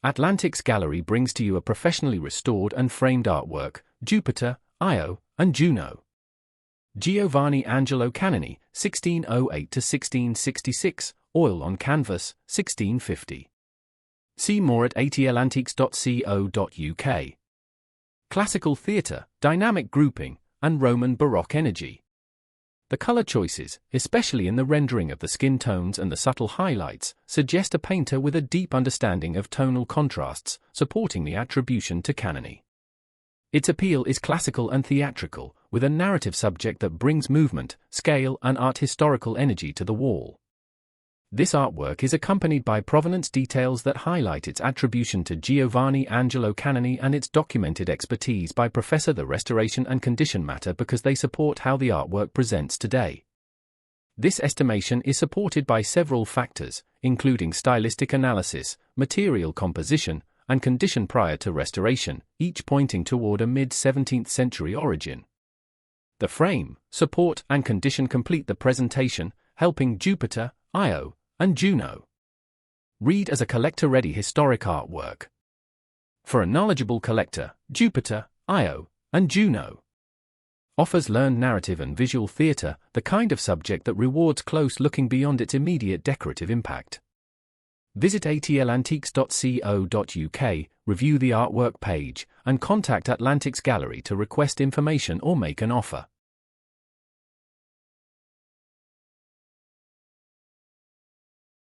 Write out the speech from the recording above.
Atlantiques Gallery brings to you a professionally restored and framed artwork, Jupiter, Io, and Juno. Giovanni Angelo Canini, 1608–1666, oil on canvas, 1650. See more at atlantiques.co.uk. Classical theatre, dynamic grouping, and Roman Baroque energy. The color choices, especially in the rendering of the skin tones and the subtle highlights, suggest a painter with a deep understanding of tonal contrasts, supporting the attribution to Canini. Its appeal is classical and theatrical, with a narrative subject that brings movement, scale, and art historical energy to the wall. This artwork is accompanied by provenance details that highlight its attribution to Giovanni Angelo Canini and its documented expertise by Professor the restoration and condition matter because they support how the artwork presents today. This estimation is supported by several factors, including stylistic analysis, material composition, and condition prior to restoration, each pointing toward a mid-17th century origin. The frame, support, and condition complete the presentation, helping Jupiter, Io, and Juno. Read as a collector-ready historic artwork. For a knowledgeable collector, Jupiter, Io, and Juno offers learned narrative and visual theatre, the kind of subject that rewards close looking beyond its immediate decorative impact. Visit atlantiques.co.uk, review the artwork page, and contact Atlantiques Gallery to request information or make an offer.